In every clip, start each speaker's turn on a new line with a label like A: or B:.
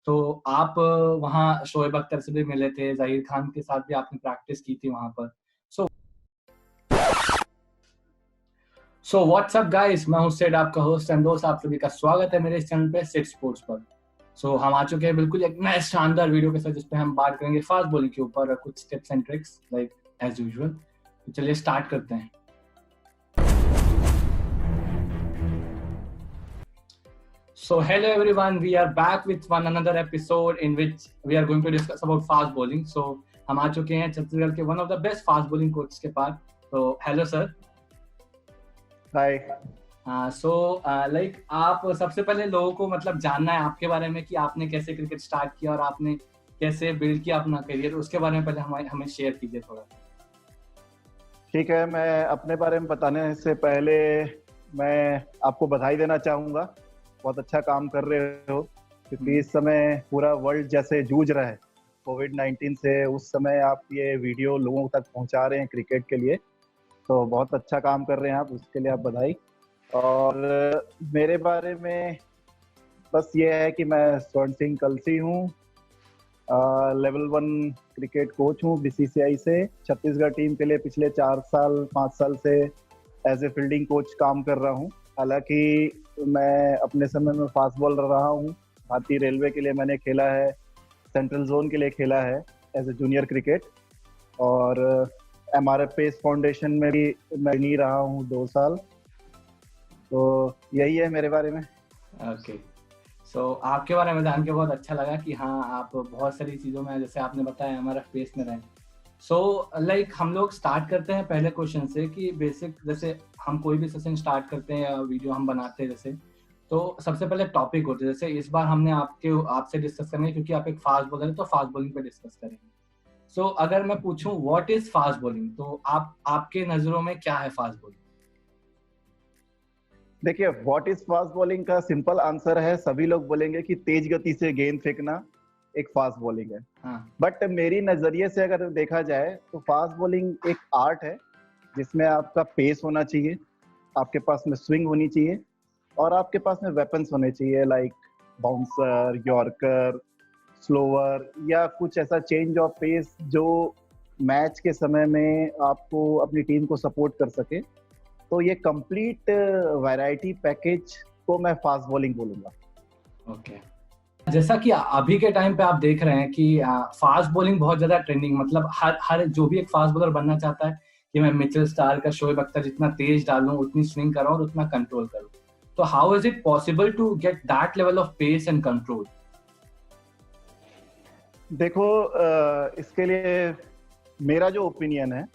A: तो आप वहाँ शोएब अख्तर से भी मिले थे, ज़हीर खान के साथ भी आपने प्रैक्टिस की थी वहाँ पर। सो व्हाट्स अप गाइस, मैं हूँ सेड, आपका होस्ट एंड दोस्त। आप सभी का स्वागत है मेरे इस चैनल पे सेड स्पोर्ट्स पर। सो हम आ चुके हैं बिल्कुल एक नए शानदार वीडियो के साथ, जिसपे हम बात करेंगे फास्ट बॉलिंग के ऊपर और कुछ tips and tricks like as usual. तो चलिए स्टार्ट करते हैं। So hello everyone, we are back with one another episode in which we are going to discuss about fast bowling. So हम आ चुके हैं छत्तीसगढ़ के one of the best fast bowling coaches के पास। तो हेलो सर।
B: हाय।
A: Like आप सबसे पहले लोगों को मतलब जानना है आपके बारे में कि आपने कैसे क्रिकेट स्टार्ट किया और आपने कैसे बिल्ड किया अपना करियर, उसके बारे में पहले हमें शेयर कीजिए थोड़ा।
B: ठीक है, मैं अपने बारे में बताने से पहले मैं आपको बधाई देना चाहूँगा। बहुत अच्छा काम कर रहे हो, क्योंकि इस समय पूरा वर्ल्ड जैसे जूझ रहा है कोविड-19 से, उस समय आप ये वीडियो लोगों तक पहुंचा रहे हैं क्रिकेट के लिए, तो बहुत अच्छा काम कर रहे हैं आप, उसके लिए आप बधाई। और मेरे बारे में बस ये है कि मैं स्वर्ण सिंह कलसी हूँ, लेवल 1 क्रिकेट कोच हूँ बीसीसीआई से। छत्तीसगढ़ टीम के लिए पिछले 4-5 साल से एज ए फील्डिंग कोच काम कर रहा हूँ। हालांकि मैं अपने समय में फास्ट बॉलर रहा हूँ। भारतीय रेलवे के लिए मैंने खेला है, सेंट्रल जोन के लिए खेला है एज ए जूनियर क्रिकेट, और एमआरएफ पेस फाउंडेशन में भी मैं नहीं रहा हूँ 2 साल। तो यही है मेरे बारे में।
A: ओके, सो आपके बारे में जान के बहुत अच्छा लगा कि हाँ आप बहुत सारी चीज़ों में, जैसे आपने बताया, हमारा फेस में रहे। सो लाइक हम लोग स्टार्ट करते हैं पहले क्वेश्चन से कि बेसिक, जैसे हम कोई भी सेशन स्टार्ट करते हैं या वीडियो हम बनाते हैं जैसे, तो सबसे पहले टॉपिक होते हैं। जैसे इस बार हमने आपसे डिस्कस करेंगे क्योंकि आप एक फास्ट बॉलर है, तो फास्ट बॉलिंग पे डिस्कस करेंगे। सो अगर मैं पूछूं व्हाट इज फास्ट बॉलिंग, तो आपके नजरों में क्या है फास्ट बॉलिंग?
B: देखिए, व्हाट इज फास्ट बॉलिंग का सिंपल आंसर है, सभी लोग बोलेंगे कि तेज गति से गेंद फेंकना एक फास्ट बॉलिंग है। बट मेरी नजरिए से अगर देखा जाए तो फास्ट बॉलिंग एक आर्ट है, जिसमें आपका पेस होना चाहिए, आपके पास में स्विंग होनी चाहिए, और आपके पास में वेपन्स होने चाहिए लाइक बाउंसर, यॉर्कर, स्लोवर, या कुछ ऐसा चेंज ऑफ पेस जो मैच के समय में आपको अपनी टीम को सपोर्ट कर सके। तो ये कंप्लीट वैरायटी पैकेज को मैं फास्ट बॉलिंग बोलूंगा।
A: ओके, जैसा कि अभी के टाइम पे आप देख रहे हैं कि फास्ट बॉलिंग बहुत ज्यादा ट्रेंडिंग, मतलब हर जो भी एक फास्ट बॉलर बनना चाहता है कि मैं मिचेल स्टार्क का, शोएब अख्तर जितना तेज डालूं, उतनी स्विंग करूं और उतना कंट्रोल करूं। तो how is it possible to get that level of pace and control?
B: देखो, इसके लिए मेरा जो ओपिनियन है,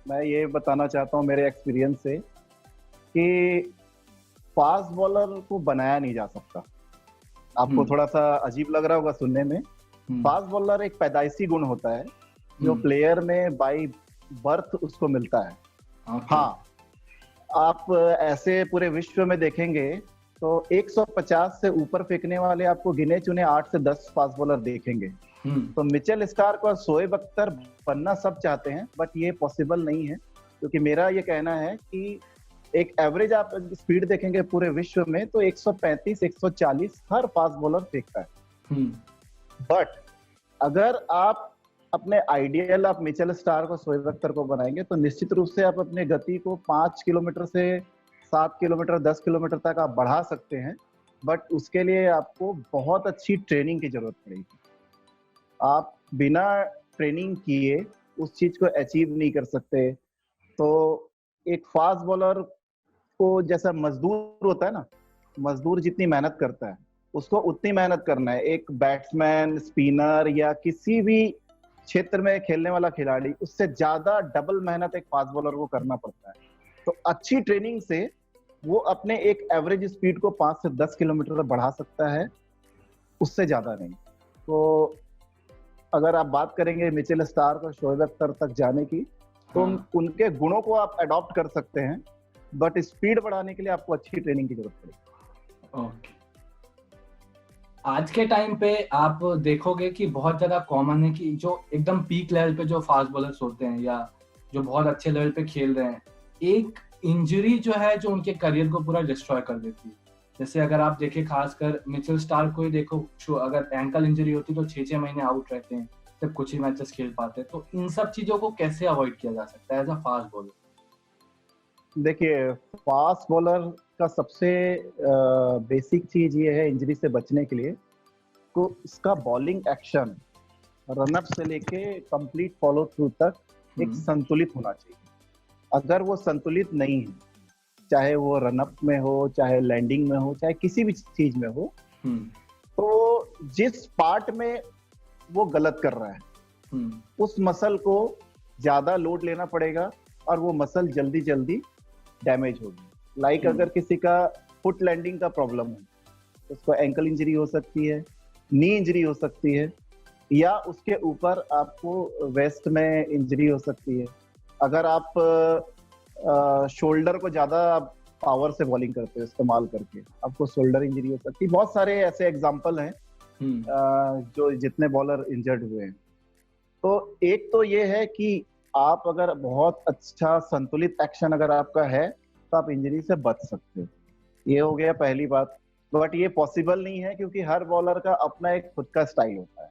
B: मैं ये बताना चाहता हूँ मेरे एक्सपीरियंस से कि फास्ट बॉलर को बनाया नहीं जा सकता। आपको थोड़ा सा अजीब लग रहा होगा सुनने में। फास्ट बॉलर एक पैदाइशी गुण होता है जो प्लेयर में बाय बर्थ उसको मिलता है। हाँ, आप ऐसे पूरे विश्व में देखेंगे तो 150 से ऊपर फेंकने वाले आपको गिने चुने 8 से 10 फास्ट बॉलर देखेंगे। तो मिचेल स्टार्क और शोएब अख्तर बनना सब चाहते हैं, बट ये पॉसिबल नहीं है, क्योंकि मेरा ये कहना है कि एक एवरेज आप स्पीड देखेंगे पूरे विश्व में तो 135-140 हर फास्ट बॉलर फेंकता है। बट अगर आप अपने आइडियल आप मिचेल स्टार्क और शोएब अख्तर को बनाएंगे तो निश्चित रूप से आप अपने गति को 5 किलोमीटर से 7 किलोमीटर 10 किलोमीटर तक आप बढ़ा सकते हैं। बट उसके लिए आपको बहुत अच्छी ट्रेनिंग की जरूरत पड़ेगी। आप बिना ट्रेनिंग किए उस चीज को अचीव नहीं कर सकते। तो एक फास्ट बॉलर को जैसा मजदूर होता है ना, मजदूर जितनी मेहनत करता है उसको उतनी मेहनत करना है। एक बैट्समैन, स्पिनर या किसी भी क्षेत्र में खेलने वाला खिलाड़ी, उससे ज्यादा डबल मेहनत एक फास्ट बॉलर को करना पड़ता है। तो अच्छी ट्रेनिंग से वो अपने एक एवरेज स्पीड को 5 से 10 किलोमीटर तक बढ़ा सकता है, उससे ज्यादा नहीं। तो अगर आप बात करेंगे मिचेल स्टार्क और शोएब अख्तर तक जाने की, तो उनके गुणों को आप अडॉप्ट कर सकते हैं, बट स्पीड बढ़ाने के लिए आपको अच्छी ट्रेनिंग की जरूरत पड़ेगी।
A: ओके, आज के टाइम पे आप देखोगे कि बहुत ज्यादा कॉमन है कि जो एकदम पीक लेवल पे जो फास्ट बॉलर्स होते हैं या जो बहुत अच्छे लेवल पे खेल रहे हैं, एक इंजरी जो है जो उनके करियर को पूरा डिस्ट्रॉय कर देती है। जैसे अगर आप देखें खासकर मिचेल स्टार्क को ही देखो, अगर एंकल इंजरी होती तो 6-6 महीने आउट रहते हैं, सिर्फ कुछ ही मैचेस खेल पाते हैं। तो इन सब चीजों को कैसे अवॉइड किया जा सकता है एज अ फास्ट बॉलर?
B: देखिए, फास्ट बॉलर का सबसे बेसिक चीज ये है इंजरी से बचने के लिए, तो इसका बॉलिंग एक्शन रनअप से लेके कंप्लीट फॉलो थ्रू तक एक संतुलित होना चाहिए। अगर वो संतुलित नहीं है, चाहे वो रनअप में हो, चाहे लैंडिंग में हो, चाहे किसी भी चीज में हो, तो जिस पार्ट में वो गलत कर रहा है उस मसल को ज्यादा लोड लेना पड़ेगा और वो मसल जल्दी जल्दी डैमेज होगी। लाइक अगर किसी का फुट लैंडिंग का प्रॉब्लम है, उसको एंकल इंजरी हो सकती है, नी इंजरी हो सकती है, या उसके ऊपर आपको वेस्ट में इंजरी हो सकती है। अगर आप शोल्डर को ज्यादा पावर से बॉलिंग करते हो इस्तेमाल करके, आपको शोल्डर इंजरी हो सकती है। बहुत सारे ऐसे एग्जांपल हैं जो जितने बॉलर इंजर्ड हुए हैं। तो एक तो ये है कि आप अगर बहुत अच्छा संतुलित एक्शन अगर आपका है तो आप इंजरी से बच सकते हो। ये हो गया पहली बात। बट ये पॉसिबल नहीं है क्योंकि हर बॉलर का अपना एक खुद का स्टाइल होता है।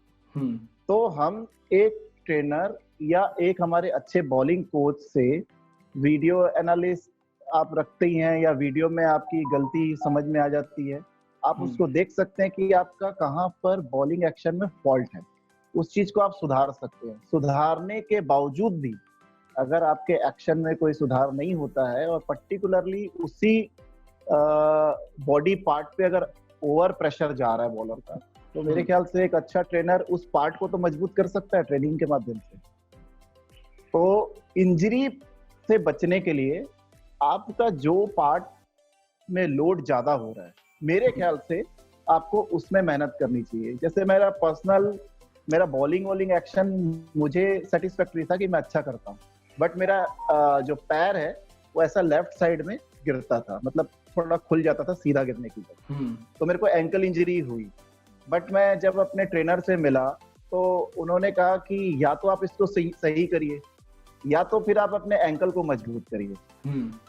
B: तो हम एक ट्रेनर या एक हमारे अच्छे बॉलिंग कोच से वीडियो एनालिस्ट आप रखते ही हैं, या वीडियो में आपकी गलती समझ में आ जाती है, आप उसको देख सकते हैं कि आपका कहाँ पर बॉलिंग एक्शन में फॉल्ट है, उस चीज को आप सुधार सकते हैं। सुधारने के बावजूद भी अगर आपके एक्शन में कोई सुधार नहीं होता है और पर्टिकुलरली उसी बॉडी पार्ट पे अगर ओवर प्रेशर जा रहा है बॉलर का, तो मेरे ख्याल से एक अच्छा ट्रेनर उस पार्ट को तो मजबूत कर सकता है ट्रेनिंग के माध्यम से। तो इंजरी से बचने के लिए आपका जो पार्ट में लोड ज्यादा हो रहा है, मेरे ख्याल से आपको उसमें मेहनत करनी चाहिए। जैसे मेरा बॉलिंग एक्शन मुझे सेटिस्फैक्टरी था कि मैं अच्छा करता हूँ, बट मेरा जो पैर है वो ऐसा लेफ्ट साइड में गिरता था, मतलब थोड़ा खुल जाता था सीधा गिरने की वजह। तो मेरे को एंकल इंजरी हुई। बट मैं जब अपने ट्रेनर से मिला तो उन्होंने कहा कि या तो आप इसको सही करिए, या तो फिर आप अपने एंकल को मजबूत करिए।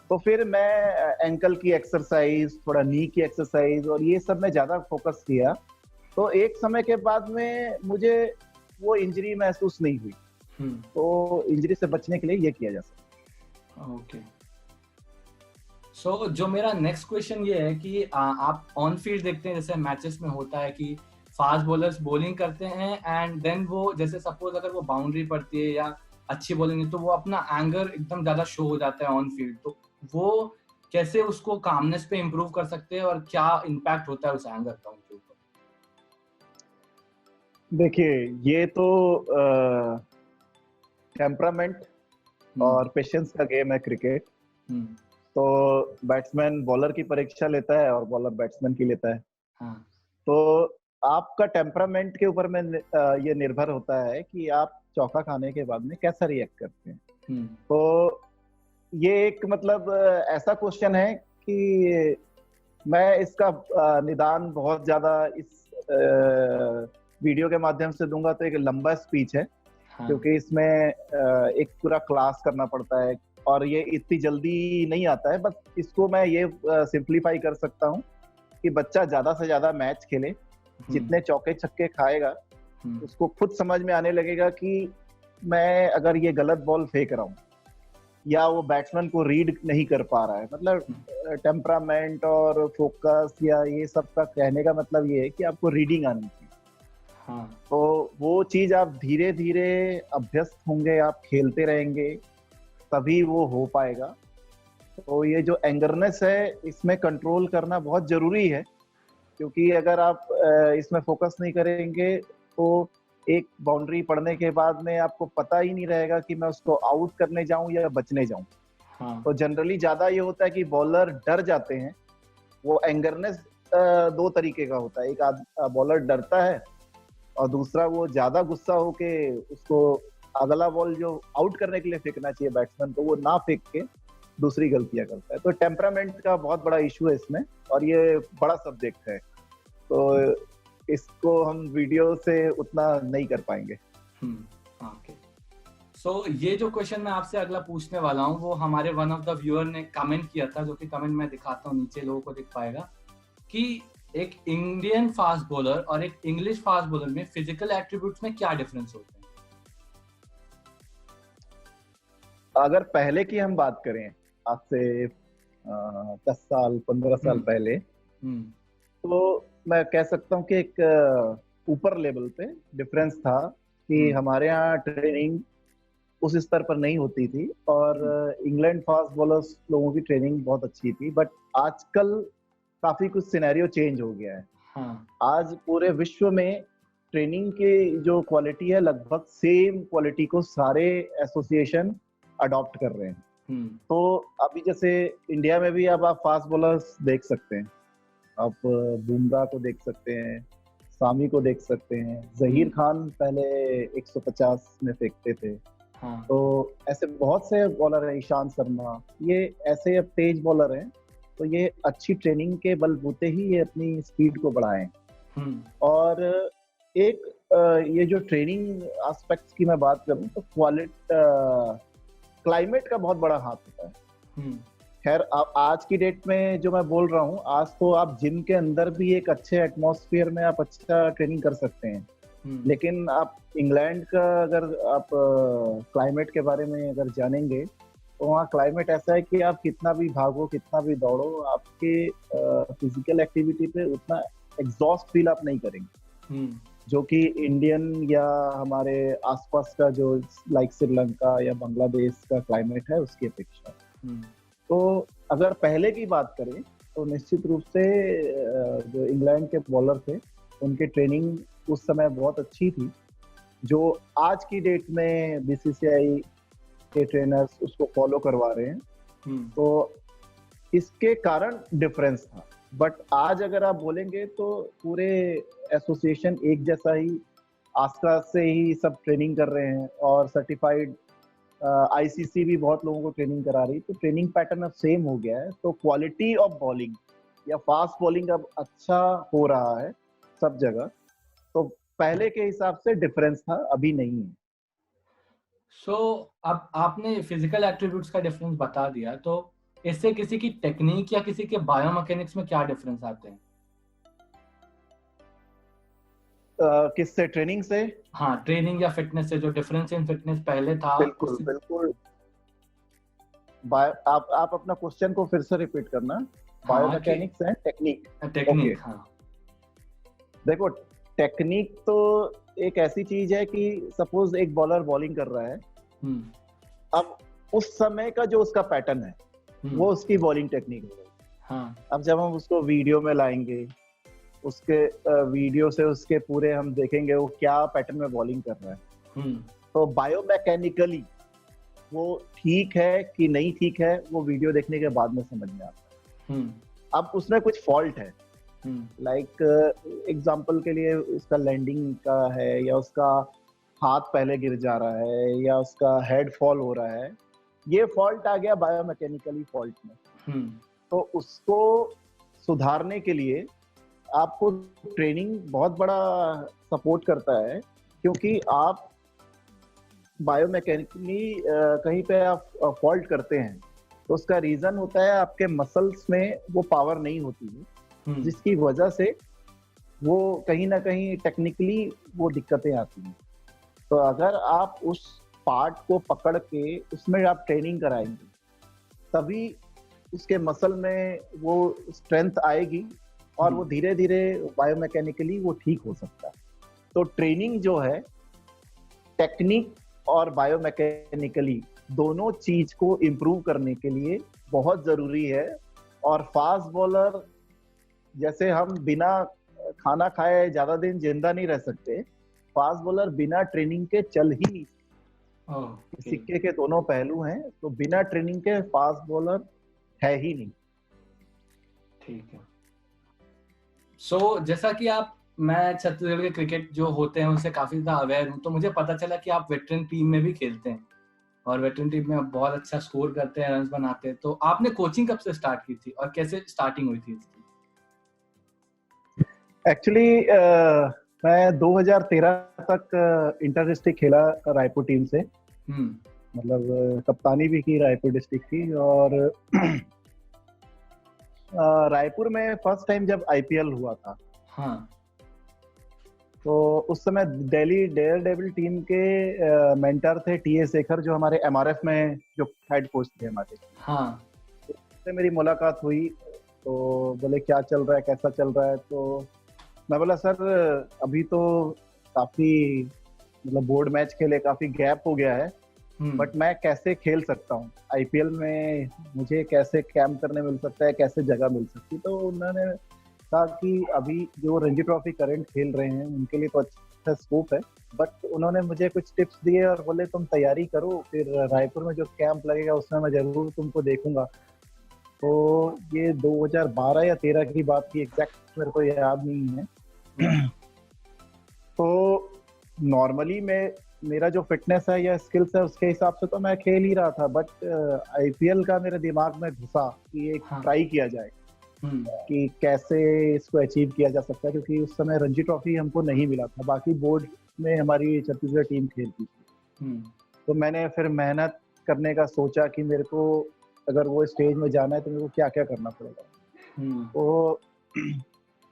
B: तो फिर मैं एंकल की एक्सरसाइज, थोड़ा नी की एक्सरसाइज और ये सब में ज्यादा फोकस किया। तो एक समय के बाद में मुझे वो इंजरी महसूस नहीं हुई। तो इंजरी से बचने के लिए ये किया जा सकता है।
A: ओके। सो जो मेरा नेक्स्ट क्वेश्चन ये है कि आप ऑन फील्ड देखते हैं, जैसे मैचेस में होता है कि फास्ट बॉलर्स बॉलिंग करते हैं एंड देन वो, जैसे सपोज अगर वो बाउंड्री पड़ती है या अच्छी बॉलिंग है, तो वो अपना एंगर एकदम ज्यादा शो हो जाता है ऑन फील्ड। तो वो कैसे उसको कामनेस पे इम्प्रूव कर सकते हैं और क्या इम्पैक्ट होता है उस एंगर का उनके ऊपर?
B: देखिए, ये तो टेम्परामेंट और पेशेंस का गेम है क्रिकेट। तो बैट्समैन बॉलर की परीक्षा लेता है और बॉलर बैट्समैन की लेता है। तो आपका टेम्परामेंट के ऊपर में ये निर्भर होता है कि आप चौका खाने के बाद में कैसा रिएक्ट करते हैं। तो ये एक मतलब ऐसा क्वेश्चन है कि मैं इसका निदान बहुत ज्यादा इस वीडियो के माध्यम से दूंगा तो एक लंबा स्पीच है। क्योंकि इसमें एक पूरा क्लास करना पड़ता है और ये इतनी जल्दी नहीं आता है। बस इसको मैं ये सिंप्लीफाई कर सकता हूँ कि बच्चा ज्यादा से ज्यादा मैच खेले, जितने चौके छक्के खाएगा उसको खुद समझ में आने लगेगा कि मैं अगर ये गलत बॉल फेंक रहा हूँ या वो बैट्समैन को रीड नहीं कर पा रहा है। मतलब टेम्परामेंट और फोकस या ये सब का कहने का मतलब ये है कि आपको रीडिंग आनी चाहिए। तो वो चीज आप धीरे धीरे अभ्यस्त होंगे, आप खेलते रहेंगे, तभी वो हो पाएगा। तो ये जो एंगरनेस है इसमें कंट्रोल करना बहुत जरूरी है, क्योंकि अगर आप इसमें फोकस नहीं करेंगे तो एक बाउंड्री पड़ने के बाद में आपको पता ही नहीं रहेगा कि मैं उसको आउट करने जाऊं या बचने जाऊं। तो जनरली ज्यादा ये होता है कि बॉलर डर जाते हैं। वो एंगरनेस दो तरीके का होता है, एक बॉलर डरता है और दूसरा वो ज्यादा गुस्सा होके उसको अगला बॉल जो आउट करने के लिए फेंकना चाहिए बैट्समैन को वो ना फेंक के दूसरी गलतियां करता है। तो टेम्परामेंट का बहुत बड़ा इशू है इसमें और ये बड़ा सब्जेक्ट है, तो इसको हम वीडियो से उतना नहीं कर पाएंगे।
A: ओके। सो ये जो क्वेश्चन मैं आपसे अगला पूछने वाला हूँ वो हमारे वन ऑफ द व्यूअर ने कमेंट किया था, जो कि कमेंट मैं दिखाता हूँ नीचे, लोगों को दिख पाएगा कि एक इंडियन फास्ट बॉलर और एक इंग्लिश फास्ट बॉलर में फिजिकल एट्रीब्यूट्स में क्या डिफरेंस होते हैं?
B: अगर पहले की हम बात करें, आज से 10 साल 15 साल पहले, तो मैं कह सकता हूँ कि एक ऊपर लेवल पे डिफरेंस था कि हमारे यहाँ ट्रेनिंग उस स्तर पर नहीं होती थी और इंग्लैंड फास्ट बॉलर्स लोगों की ट्रेनिंग बहुत अच्छी थी। बट आजकल काफी कुछ सिनेरियो चेंज हो गया है। आज पूरे विश्व में ट्रेनिंग की जो क्वालिटी है, लगभग सेम क्वालिटी को सारे एसोसिएशन अडॉप्ट कर रहे हैं। तो अभी जैसे इंडिया में भी अब आप फास्ट बॉलर्स देख सकते हैं, आप बुमराह को देख सकते हैं, सामी को देख सकते हैं, जहीर खान पहले 150 में फेंकते थे। तो ऐसे बहुत से बॉलर हैं, ईशान शर्मा, ये ऐसे अब तेज बॉलर हैं। तो ये अच्छी ट्रेनिंग के बलबूते ही ये अपनी स्पीड को बढ़ाएं। और एक ये जो ट्रेनिंग एस्पेक्ट्स की मैं बात करूं तो क्लाइमेट का बहुत बड़ा हाथ होता है। खैर आज की डेट में जो मैं बोल रहा हूँ, आज तो आप जिम के अंदर भी एक अच्छे एटमॉस्फेयर में आप अच्छा ट्रेनिंग कर सकते हैं। लेकिन आप इंग्लैंड का अगर आप क्लाइमेट के बारे में अगर जानेंगे तो वहाँ क्लाइमेट ऐसा है कि आप कितना भी भागो, कितना भी दौड़ो, आपके फिजिकल एक्टिविटी पे उतना एग्जॉस्ट फील आप नहीं करेंगे, जो कि इंडियन या हमारे आसपास का जो लाइक श्रीलंका या बांग्लादेश का क्लाइमेट है उसकी अपेक्षा। तो अगर पहले की बात करें तो निश्चित रूप से जो इंग्लैंड के बॉलर थे उनकी ट्रेनिंग उस समय बहुत अच्छी थी, जो आज की डेट में बीसीसीआई के ट्रेनर्स उसको फॉलो करवा रहे हैं। तो इसके कारण डिफरेंस था। बट आज अगर आप बोलेंगे तो पूरे एसोसिएशन एक जैसा ही आसपास से ही सब ट्रेनिंग कर रहे हैं और सर्टिफाइड आईसीसी भी बहुत लोगों को ट्रेनिंग करा रही है। तो ट्रेनिंग पैटर्न अब सेम हो गया है। तो क्वालिटी ऑफ बॉलिंग या फास्ट बॉलिंग अब अच्छा हो रहा है सब जगह। तो पहले के हिसाब से डिफरेंस था, अभी नहीं है।
A: अब आपने फिजिकल एट्रीब्यूट्स का डिफरेंस बता दिया, तो इससे किसी की टेक्निक या किसी के बायोमैकेनिक्स में क्या डिफरेंस आते हैं?
B: किससे? ट्रेनिंग से?
A: हाँ, ट्रेनिंग या फिटनेस से। जो डिफरेंस इन फिटनेस पहले था।
B: बिल्कुल बिल्कुल। आप अपना क्वेश्चन को फिर से रिपीट करना। बायोमैकेनिक्स है टेक्निक?
A: टेक्निक, हाँ।
B: देखो, टेक्निक तो एक ऐसी चीज है कि सपोज एक बॉलर बॉलिंग कर रहा है, अब उस समय का जो उसका पैटर्न है वो उसकी बॉलिंग टेक्निक है। अब जब हम उसको वीडियो में लाएंगे, उसके वीडियो से उसके पूरे हम देखेंगे वो क्या पैटर्न में बॉलिंग कर रहा है, तो बायोमैकेनिकली वो ठीक है कि नहीं ठीक है वो वीडियो देखने के बाद में समझ में आता है। अब उसमें कुछ फॉल्ट है, लाइक एग्जांपल के लिए उसका लैंडिंग का है, या उसका हाथ पहले गिर जा रहा है, या उसका हेड फॉल हो रहा है, ये फॉल्ट आ गया बायोमैकेनिकली फॉल्ट में। तो उसको सुधारने के लिए आपको ट्रेनिंग बहुत बड़ा सपोर्ट करता है, क्योंकि आप बायोमैकेनिकली कहीं पे आप फॉल्ट करते हैं तो उसका रीजन होता है आपके मसल्स में वो पावर नहीं होती है, जिसकी वजह से वो कहीं ना कहीं टेक्निकली वो दिक्कतें आती हैं। तो अगर आप उस पार्ट को पकड़ के उसमें आप ट्रेनिंग कराएंगे, तभी उसके मसल में वो स्ट्रेंथ आएगी और वो धीरे धीरे बायोमैकेनिकली वो ठीक हो सकता है। तो ट्रेनिंग जो है टेक्निक और बायोमैकेनिकली दोनों चीज को इम्प्रूव करने के लिए बहुत जरूरी है। और फास्ट बॉलर, जैसे हम बिना खाना खाए ज्यादा दिन जिंदा नहीं रह सकते, फास्ट बॉलर बिना ट्रेनिंग के चल ही नहीं। सिक्के के दोनों पहलू हैं, तो बिना ट्रेनिंग के फास्ट बॉलर है ही नहीं।
A: ठीक है। जैसा कि मैं छत्तीसगढ़ के क्रिकेट जो होते हैं उससे काफी ज्यादा अवेयर हूँ, तो मुझे पता चला कि आप वेटरन टीम में भी खेलते हैं और वेटरन टीम में आप बहुत अच्छा स्कोर करते हैं, रन्स बनाते हैं। तो आपने कोचिंग कब से स्टार्ट की थी और कैसे स्टार्टिंग हुई थी इसकी?
B: एक्चुअली मैं 2013 तक इंटर डिस्ट्रिक्ट खेला रायपुर टीम से। मतलब कप्तानी भी की रायपुर डिस्ट्रिक्ट की। और रायपुर में फर्स्ट टाइम जब आईपीएल हुआ था,
A: हाँ
B: तो उस समय दिल्ली डेयर डेविल टीम के मेंटर थे टीए शेखर, जो हमारे एमआरएफ में जो हेड कोच थे हमारे।
A: हाँ
B: उससे मेरी मुलाकात हुई, तो बोले क्या चल रहा है, कैसा चल रहा है। तो मैं बोला सर अभी तो काफी मतलब बोर्ड मैच खेले, काफी गैप हो गया है, बट मैं कैसे खेल सकता हूँ आईपीएल में, मुझे कैसे कैंप करने मिल सकता है, कैसे जगह मिल सकती। तो उन्होंने कहा कि अभी जो रणजी ट्रॉफी करंट खेल रहे हैं उनके लिए तो अच्छा स्कोप है, बट उन्होंने मुझे कुछ टिप्स दिए और बोले तुम तैयारी करो, फिर रायपुर में जो कैंप लगेगा उसमें मैं जरूर तुमको देखूंगा। तो ये 2012 या 13 की बात की, एग्जैक्ट मेरे को याद नहीं है। तो नॉर्मली मैं मेरा जो फिटनेस है या स्किल्स है उसके हिसाब से तो मैं खेल ही रहा था, बट आईपीएल का मेरे दिमाग में घुसा कि एक ट्राई किया जाए कि कैसे इसको अचीव किया जा सकता है, क्योंकि उस समय रणजी ट्रॉफी हमको नहीं मिला था, बाकी बोर्ड में हमारी छत्तीसगढ़ टीम खेलती थी। तो मैंने फिर मेहनत करने का सोचा कि मेरे को अगर वो स्टेज में जाना है तो मेरे को क्या क्या करना पड़ेगा। तो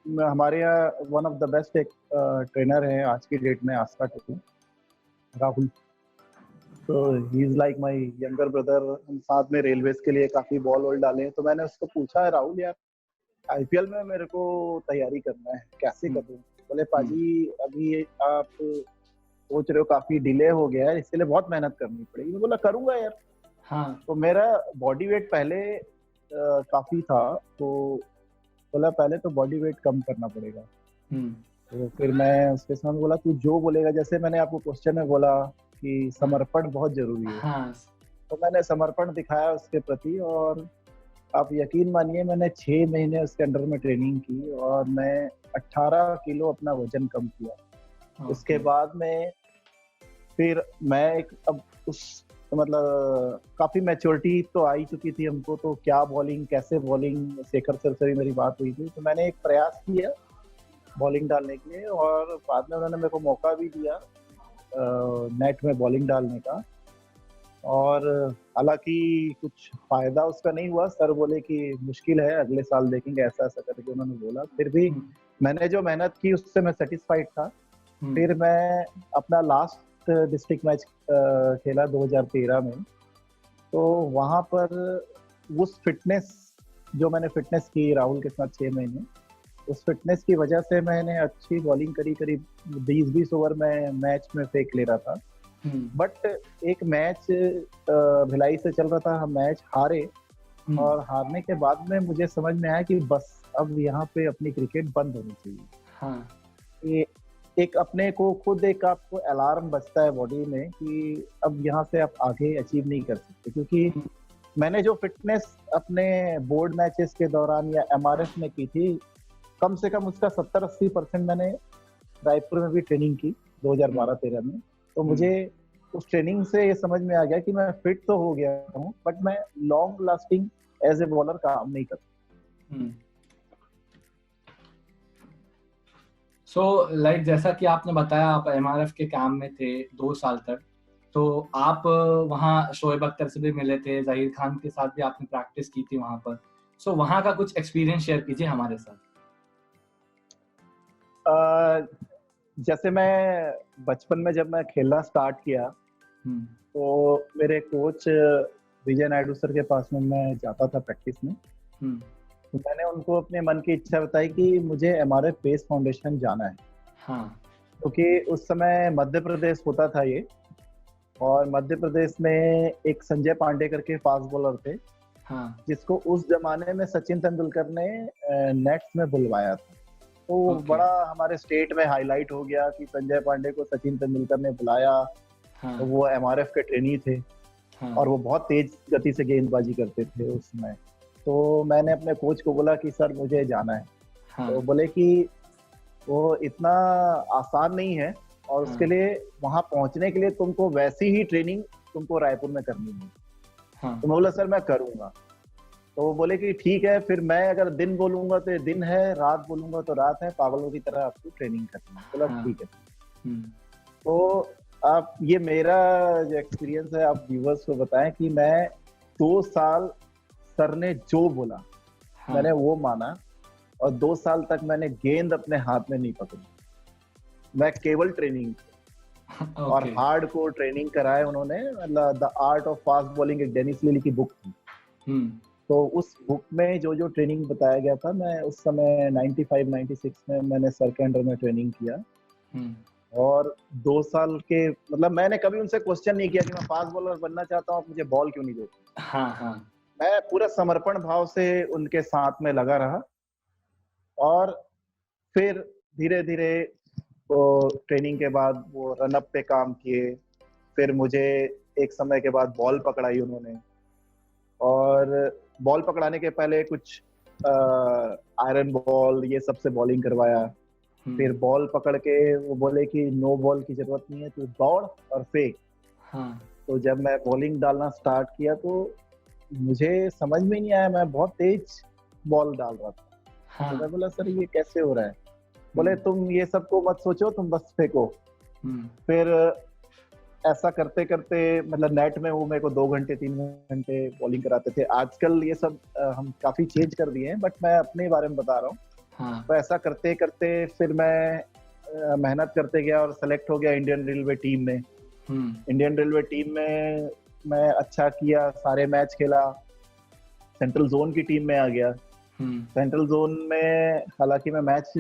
B: हमारे यहाँ वन ऑफ द बेस्ट एक ट्रेनर है आज की डेट में, आस्था टू राहुल। तो he is like my younger brother. हम साथ में रेलवेज के लिए काफी बॉल वॉल डाले हैं। तो मैंने उसको पूछा है राहुल यार आईपीएल में मेरे को तैयारी करना है, कैसे करूँ। बोले पाजी अभी आप सोच रहे हो काफी डिले हो गया है, इसके लिए बहुत मेहनत करनी पड़ेगी। मैं बोला करूंगा यार। हाँ। तो मेरा बॉडी वेट पहले काफी था, तो बोला पहले तो बॉडी वेट कम करना पड़ेगा। तो फिर मैं उसके सामने बोला तू जो बोलेगा, जैसे मैंने आपको क्वेश्चन में बोला कि समर्पण बहुत जरूरी है। हाँ। तो मैंने समर्पण दिखाया उसके प्रति, और आप यकीन मानिए मैंने 6 महीने उसके अंडर में ट्रेनिंग की और मैं 18 किलो अपना वजन कम किया। उसके बाद में फिर मैं एक अब उस मतलब काफी मैच्योरिटी तो आई चुकी थी हमको, तो क्या बॉलिंग कैसे बॉलिंग, शेखर सर से भी मेरी बात हुई थी। तो मैंने एक प्रयास किया बॉलिंग डालने के लिए, और बाद में उन्होंने मेरे को मौका भी दिया नेट में बॉलिंग डालने का। और हालांकि कुछ फायदा उसका नहीं हुआ, सर बोले कि मुश्किल है, अगले साल देखेंगे, ऐसा ऐसा करके उन्होंने बोला। फिर भी मैंने जो मेहनत की उससे मैं सेटिस्फाइड था। फिर मैं अपना लास्ट डिस्ट्रिक्ट मैच खेला 2013 में। तो वहां पर उस फिटनेस जो मैंने फिटनेस की राहुल के साथ 6 महीने, उस फिटनेस की वजह से मैंने अच्छी बॉलिंग करी, करीब 20-20 ओवर में मैच में फेंक ले रहा था। बट एक मैच भिलाई से चल रहा था, हम मैच हारे, और हारने के बाद में मुझे समझ में आया कि बस अब यहाँ पे अपनी क्रिकेट बंद होनी चाहिए। हाँ। ये एक अपने को खुद एक आपको अलार्म बजता है बॉडी में कि अब यहाँ से आप आगे अचीव नहीं कर सकते, क्योंकि मैंने जो फिटनेस अपने बोर्ड मैचेस के दौरान या एमआरएफ में की थी, कम से कम उसका 70-80% मैंने रायपुर में भी ट्रेनिंग की 2012-13 में। तो मुझे उस ट्रेनिंग से ये समझ में आ गया कि मैं फिट तो हो गया हूँ, बट मैं long lasting as a bowler काम नहीं कर सकता।
A: सो लाइक जैसा कि आपने बताया आप एमआरएफ के काम में थे 2 साल तक, तो आप वहाँ शोएब अख्तर से भी मिले थे, ज़हीर खान के साथ भी आपने प्रैक्टिस की थी वहाँ पर। सो वहाँ का कुछ एक्सपीरियंस शेयर कीजिए हमारे साथ।
B: जैसे मैं बचपन में जब मैं खेलना स्टार्ट किया, तो मेरे कोच विजय नायडू सर के पास में मैं जाता था प्रैक्टिस में। तो मैंने उनको अपने मन की इच्छा बताई कि मुझे एमआरएफ पेस फाउंडेशन जाना है। हाँ। क्योंकि उस समय मध्य प्रदेश होता था ये, और मध्य प्रदेश में एक संजय पांडे करके फास्ट बॉलर थे। हाँ। जिसको उस जमाने में सचिन तेंदुलकर ने नेट्स में बुलवाया था। तो बड़ा हमारे स्टेट में हाईलाइट हो गया कि संजय पांडे को सचिन तेंदुलकर ने बुलाया। हाँ। तो वो एमआरएफ के ट्रेनी थे। हाँ। और वो बहुत तेज गति से गेंदबाजी करते थे उस समय। तो मैंने अपने कोच को बोला कि सर मुझे जाना है। हाँ। तो बोले कि वो इतना आसान नहीं है, और उसके लिए वहां पहुंचने के लिए तुमको वैसी ही ट्रेनिंग तुमको रायपुर में करनी है। हाँ। तो मैं बोला सर मैं करूंगा। तो वो बोले कि ठीक है, फिर मैं अगर दिन बोलूंगा तो ये दिन है, रात बोलूंगा तो रात है, पागलों की तरह आपको ट्रेनिंग करनी है। बोला ठीक है। तो आप ये मेरा जो एक्सपीरियंस है आप व्यूअर्स को बताएं कि मैं 2 साल सर ने जो बोला
A: हाँ,
B: मैंने वो माना, और 2 साल तक मैंने गेंद अपने हाथ में नहीं पकड़ी। मैं केवल ट्रेनिंग, और
A: ओके।
B: हार्डकोर ट्रेनिंग कराए उन्होंने। मतलब the art of fast bowling एक डेनिस लिली की बुक थी।
A: हुँ,
B: तो उस बुक में जो ट्रेनिंग बताया गया था, मैं उस समय 95-96 में मैंने सर के अंडर में ट्रेनिंग किया।
A: हुँ,
B: और 2 साल के, मतलब मैंने कभी उनसे क्वेश्चन नहीं किया कि मैं फास्ट बॉलर बनना चाहता हूँ, आप मुझे बॉल क्यों नहीं देते?
A: हाँ, हाँ,
B: मैं पूरा समर्पण भाव से उनके साथ में लगा रहा, और फिर धीरे-धीरे वो ट्रेनिंग के बाद वो रन अप पे काम किए। फिर मुझे एक समय के बाद बॉल पकड़ाई उन्होंने, और बॉल पकड़ाने के पहले कुछ आयरन बॉल ये सब से बॉलिंग करवाया।
A: हुँ,
B: फिर बॉल पकड़ के वो बोले कि नो बॉल की जरूरत नहीं है, तू दौड़ और फेंक।
A: हाँ,
B: तो जब मैं बॉलिंग डालना स्टार्ट किया तो मुझे समझ में नहीं आया, मैं बहुत तेज बॉल डाल रहा था। तो
A: हाँ,
B: मैं बोला सर ये कैसे हो रहा है?
A: हुँ,
B: बोले तुम ये सब को मत सोचो, तुम बस फेंको।
A: हुँ,
B: फिर ऐसा करते करते, मतलब नेट में वो मेरे को 2 घंटे 3 घंटे बॉलिंग कराते थे। आजकल ये सब हम काफी चेंज कर दिए हैं, बट मैं अपने बारे में बता रहा हूँ।
A: हाँ,
B: तो ऐसा करते करते फिर मैं मेहनत करते गया और सेलेक्ट हो गया इंडियन रेलवे टीम में।
A: हुँ,
B: इंडियन रेलवे टीम में मैं अच्छा किया, सारे मैच खेला, सेंट्रल जोन की टीम में आ गया।
A: हुँ,
B: सेंट्रल जोन में हालांकि मैं मैच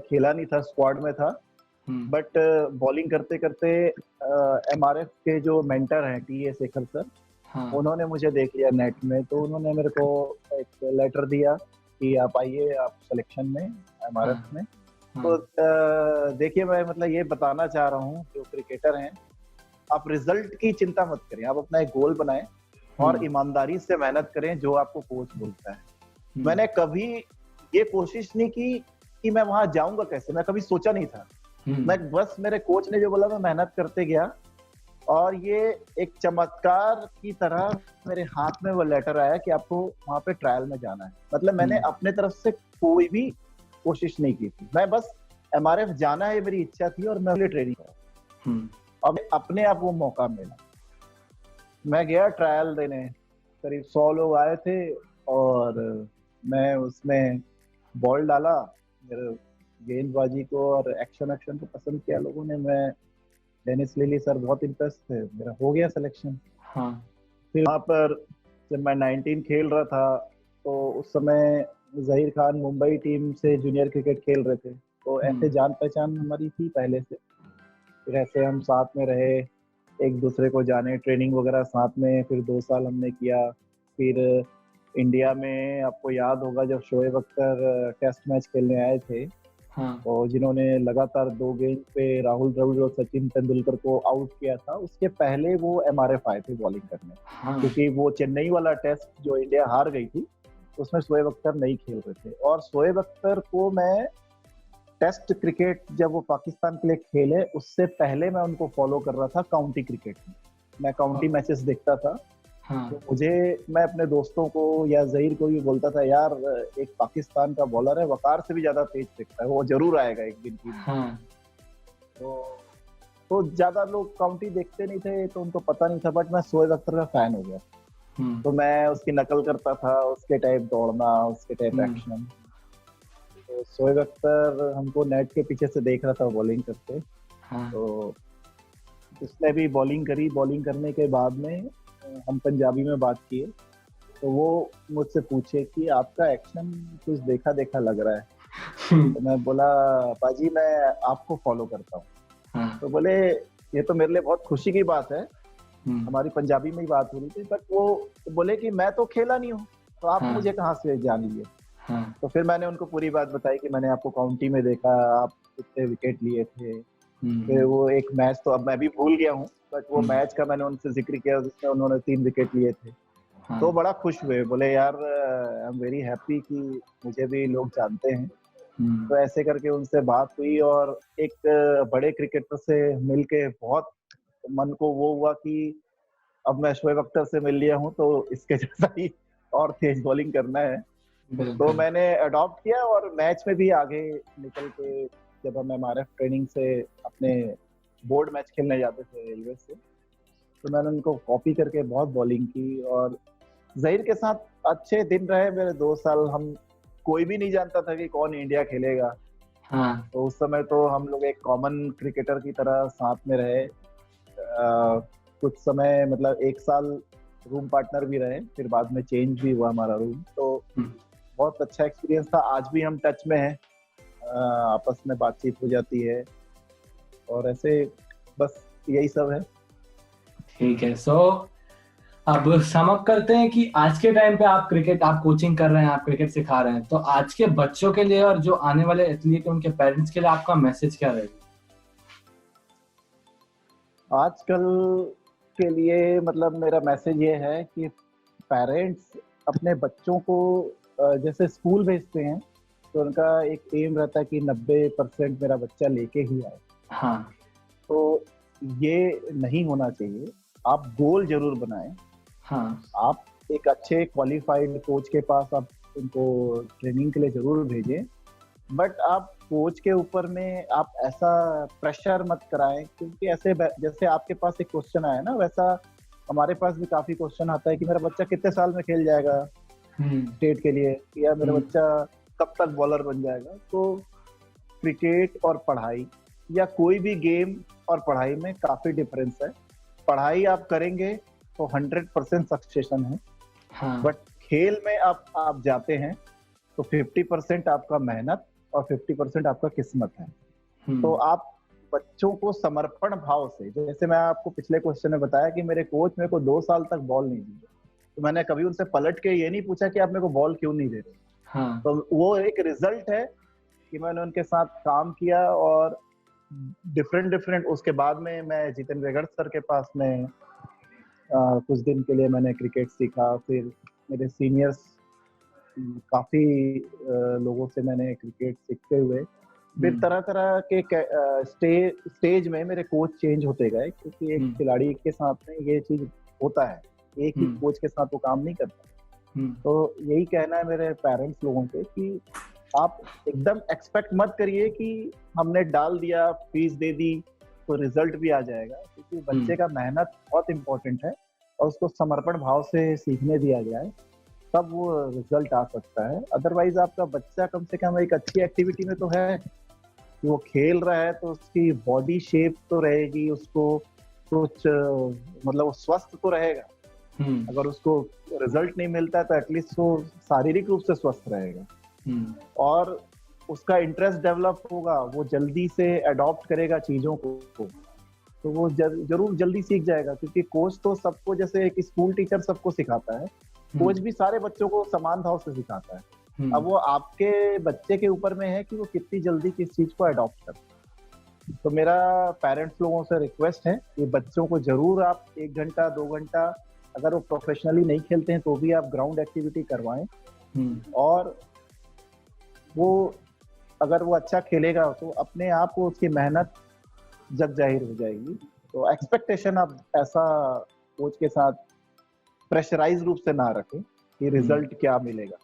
B: खेला नहीं था, स्क्वाड में था,
A: हुँ,
B: बट बॉलिंग करते करते एमआरएफ के जो मेंटर हैं टी ए शेखर सर,
A: हाँ,
B: उन्होंने मुझे देख लिया नेट में। तो उन्होंने मेरे को एक लेटर दिया कि आप आइए, आप सिलेक्शन में एमआरएफ
A: हाँ,
B: में। तो
A: हाँ,
B: देखिए, मैं मतलब ये बताना चाह रहा हूँ जो क्रिकेटर हैं, आप रिजल्ट की चिंता मत करें, आप अपना एक गोल बनाएं
A: हुँ,
B: और ईमानदारी से मेहनत करें जो आपको कोच बोलता है।
A: हुँ,
B: मैंने कभी ये कोशिश नहीं की कि मैं वहां जाऊंगा कैसे, मैं कभी सोचा नहीं था।
A: हुँ,
B: मैं बस, मेरे कोच ने जो बोला मैं मेहनत करते गया, और ये एक चमत्कार की तरह मेरे हाथ में वो लेटर आया कि आपको वहां पे ट्रायल में जाना है। मतलब
A: हुँ,
B: मैंने अपने तरफ से कोई भी कोशिश नहीं की थी, मैं बस एमआरएफ जाना है मेरी इच्छा थी, और मैं ट्रेनिंग करा।
A: हुँ,
B: अब अपने आप वो मौका मिला, मैं गया ट्रायल देने। करीब 100 लोग आए थे, और मैं उसमें बॉल डाला। मेरे गेंदबाजी को और एक्शन एक्शन को पसंद किया लोगों ने। मैं, डेनिस लिली सर बहुत इंप्रेस थे, मेरा हो गया सिलेक्शन।
A: हाँ,
B: फिर वहाँ पर जब मैं 19 खेल रहा था, तो उस समय जहीर खान मुंबई टीम से जूनियर क्रिकेट खेल रहे थे, तो
A: हुँ,
B: ऐसे जान पहचान हमारी थी पहले से। फिर ऐसे हम साथ में रहे, एक दूसरे को जाने, ट्रेनिंग वगैरह साथ में। फिर 2 साल हमने किया। फिर इंडिया में आपको याद होगा जब शोएब अख्तर टेस्ट मैच खेलने आए थे,
A: हाँ,
B: और जिन्होंने लगातार 2 गेंद पे राहुल द्रविड़ और सचिन तेंदुलकर को आउट किया था, उसके पहले वो एमआरएफ आए थे बॉलिंग करने।
A: हाँ,
B: क्योंकि वो चेन्नई वाला टेस्ट जो इंडिया हार गई थी, उसमें शोएब अख्तर नहीं खेल रहे थे। और शोएब अख्तर को मैं टेस्ट क्रिकेट जब वो पाकिस्तान के लिए खेले, उससे पहले मैं उनको फॉलो कर रहा था काउंटी क्रिकेट में। मैं
A: अ,
B: काउंटी मैचेस देखता था।
A: हाँ,
B: तो मुझे, मैं अपने दोस्तों को या जहीर को भी बोलता था, यार एक पाकिस्तान का बॉलर है, वकार से भी ज्यादा तेज फेंकता है, वो जरूर आएगा एक दिन टीम में।
A: हाँ,
B: तो ज्यादा लोग काउंटी देखते नहीं थे, तो उनको पता नहीं था, बट मैं शोएब अख्तर का फैन हो गया।
A: हुँ,
B: तो मैं उसकी नकल करता था, उसके टाइप दौड़ना, उसके टाइप
A: हुँ,
B: एक्शन। तो शोएब अख्तर हमको नेट के पीछे से देख रहा था बॉलिंग करते।
A: हाँ,
B: तो उसने भी बॉलिंग करी। बॉलिंग करने के बाद में हम पंजाबी में बात किए, तो वो मुझसे पूछे कि आपका एक्शन कुछ देखा देखा लग रहा है।
A: हुँ,
B: तो मैं बोला, बाजी मैं आपको फॉलो करता हूँ।
A: हाँ,
B: तो बोले, ये तो मेरे लिए बहुत खुशी की बात है।
A: हुँ,
B: हमारी पंजाबी में ही बात हो रही थी, बट वो बोले कि मैं तो खेला नहीं हूँ, तो आप
A: हाँ,
B: मुझे कहाँ से जान लिए?
A: हाँ,
B: तो फिर मैंने उनको पूरी बात बताई कि मैंने आपको काउंटी में देखा, आप कितने विकेट लिए थे।
A: हुँ,
B: फिर वो एक मैच तो अब मैं भी भूल गया हूँ, बट वो
A: हुँ,
B: मैच का मैंने उनसे जिक्र किया जिसमें उन्होंने 3 विकेट लिए थे।
A: हाँ,
B: तो बड़ा खुश हुए, बोले यार आई एम वेरी हैप्पी कि मुझे भी लोग जानते हैं।
A: हुँ,
B: तो ऐसे करके उनसे बात हुई, और एक बड़े क्रिकेटर से मिलके बहुत मन को वो हुआ कि अब मैं शोएब अख्तर से मिल लिया हूँ, तो इसके जैसा ही और तेज बॉलिंग करना है। तो
A: बिल्कुल,
B: मैंने अडॉप्ट किया, और मैच में भी आगे निकल के, जब हम एमआरएफ ट्रेनिंग से अपने बोर्ड मैच खेलने जाते थे रेलवे से, तो मैंने उनको कॉपी करके बहुत बॉलिंग की। और जहीर के साथ अच्छे दिन रहे मेरे 2 साल। हम कोई भी नहीं जानता था कि कौन इंडिया खेलेगा।
A: हाँ।
B: तो उस समय तो हम लोग एक कॉमन क्रिकेटर की तरह साथ में रहे। कुछ समय मतलब 1 साल रूम पार्टनर भी रहे, फिर बाद में चेंज भी हुआ हमारा रूम। तो बहुत अच्छा एक्सपीरियंस था। आज भी हम टच में हैं, आपस में बातचीत हो जाती है और ऐसे बस यही सब है।
A: ठीक है। सो अब सम अप करते हैं कि आज के टाइम पे आप कोचिंग कर रहे हैं, आप क्रिकेट सिखा रहे हैं, तो आज के बच्चों के लिए और जो आने वाले एथलीट उनके पेरेंट्स के लिए आपका मैसेज क्या रहेगा?
B: आजकल के लिए मतलब मेरा मैसेज ये है कि पेरेंट्स अपने बच्चों को जैसे स्कूल भेजते हैं तो उनका एक एम रहता है कि 90% मेरा बच्चा लेके ही आए।
A: हाँ।
B: तो ये नहीं होना चाहिए। आप गोल जरूर बनाएं।
A: हाँ।
B: आप एक अच्छे क्वालिफाइड कोच के पास आप उनको ट्रेनिंग के लिए जरूर भेजें, बट आप कोच के ऊपर में आप ऐसा प्रेशर मत कराएं, क्योंकि ऐसे जैसे आपके पास एक क्वेश्चन आया ना, वैसा हमारे पास भी काफी क्वेश्चन आता है कि मेरा बच्चा कितने साल में खेल जाएगा स्टेट के लिए, या मेरा बच्चा कब तक बॉलर बन जाएगा। तो क्रिकेट और पढ़ाई या कोई भी गेम और पढ़ाई में काफी डिफरेंस है। पढ़ाई आप करेंगे तो 100% सक्सेशन है।
A: हाँ।
B: बट खेल में आप जाते हैं तो 50% आपका मेहनत और 50% आपका किस्मत है। तो आप बच्चों को समर्पण भाव से, जैसे मैं आपको पिछले क्वेश्चन में बताया कि मेरे कोच मेरे को 2 साल तक बॉल नहीं दी, तो मैंने कभी उनसे पलट के ये नहीं पूछा कि आप मेरे को बॉल क्यों नहीं दे रहे।
A: हाँ।
B: तो वो एक रिजल्ट है कि मैंने उनके साथ काम किया और डिफरेंट उसके बाद में मैं जितेंद्र वेगड़ सर के पास में कुछ दिन के लिए मैंने क्रिकेट सीखा। फिर मेरे सीनियर्स काफी लोगों से मैंने क्रिकेट सीखते हुए फिर तरह तरह के स्टेज में मेरे कोच चेंज होते गए, क्योंकि एक खिलाड़ी के साथ में ये चीज होता है, एक ही कोच के साथ वो काम नहीं करता। तो यही कहना है मेरे पेरेंट्स लोगों से कि आप एकदम एक्सपेक्ट मत करिए कि हमने डाल दिया, फीस दे दी तो रिजल्ट भी आ जाएगा, क्योंकि बच्चे का मेहनत बहुत इंपॉर्टेंट है और उसको समर्पण भाव से सीखने दिया जाए तब वो रिजल्ट आ सकता है। अदरवाइज आपका बच्चा कम से कम एक अच्छी एक्टिविटी में तो है कि वो खेल रहा है, तो उसकी बॉडी शेप तो रहेगी, उसको कुछ मतलब वो स्वस्थ तो रहेगा। अगर उसको रिजल्ट नहीं मिलता है तो एटलीस्ट वो शारीरिक रूप से स्वस्थ रहेगा और उसका इंटरेस्ट डेवलप होगा, वो जल्दी से अडॉप्ट करेगा चीजों को, तो वो जरूर जल्दी सीख जाएगा। क्योंकि कोच तो सबको, जैसे एक स्कूल टीचर सबको सिखाता है, कोच भी सारे बच्चों को समान भाव से सिखाता है। अब वो आपके बच्चे के ऊपर में है कि वो कितनी जल्दी किस चीज को अडॉप्ट करते। तो मेरा पेरेंट्स लोगों से रिक्वेस्ट है कि बच्चों को जरूर आप 1 घंटा 2 घंटा, अगर वो प्रोफेशनली नहीं खेलते हैं तो भी आप ग्राउंड एक्टिविटी करवाएं और वो अगर वो अच्छा खेलेगा तो अपने आप को उसकी मेहनत जग जाहिर हो जाएगी। तो एक्सपेक्टेशन आप ऐसा कोच के साथ प्रेशराइज रूप से ना रखें कि रिजल्ट क्या मिलेगा,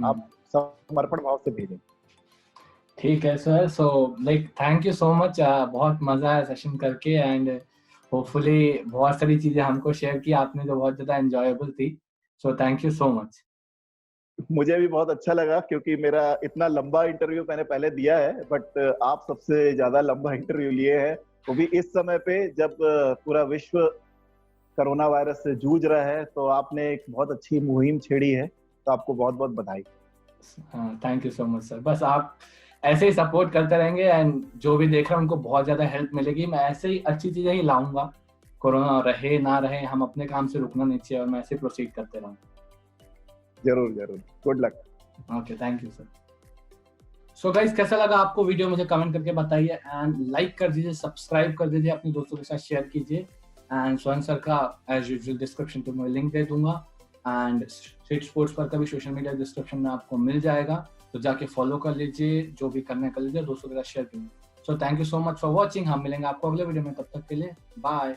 B: आप समर्पण भाव से भेजें।
A: ठीक है sir. So like thank you so much, बहुत मजा आया सेशन करके एंड होपफुली बहुत सारी चीजें हमको शेयर की आपने जो बहुत ज्यादा एंजॉयबल थी। So thank you so much.
B: मुझे भी बहुत अच्छा लगा, क्योंकि मेरा इतना लंबा इंटरव्यू मैंने पहले दिया है, बट आप सबसे ज्यादा लंबा इंटरव्यू लिए हैं, वो भी इस समय पे जब पूरा विश्व कोरोना वायरस से जूझ रहा है। तो आपने एक बहुत अच्छी मुहिम छेड़ी है, तो आपको बहुत बहुत बधाई।
A: Thank you so much sir. बस आप ऐसे ही सपोर्ट करते रहेंगे एंड जो भी देख रहे हैं उनको बहुत ज्यादा हेल्प मिलेगी। मैं ऐसे ही अच्छी चीजें ही लाऊंगा, कोरोना रहे ना रहे, हम अपने काम से रुकना नहीं चाहिए और मैं ऐसे प्रोसीड करते रहूंगा।
B: जरूर जरूर, good luck.
A: Okay, thank you sir. So guys, कैसा लगा आपको वीडियो मुझे कमेंट करके बताइए एंड लाइक कर दीजिए, सब्सक्राइब कर दीजिए, अपने दोस्तों के साथ शेयर कीजिए एंड स्वयं सर का एज यूजुअल डिस्क्रिप्शन पे मैं लिंक दे दूंगा एंड स्ट्रीट स्पोर्ट्स पर का भी सोशल मीडिया डिस्क्रिप्शन में आपको मिल जाएगा, तो जाके फॉलो कर लीजिए, जो भी करना कर लीजिए, दोस्तों के साथ शेयर कीजिए। So thank you so much for watching. हम मिलेंगे आपको अगले वीडियो में, तब तक के लिए बाय।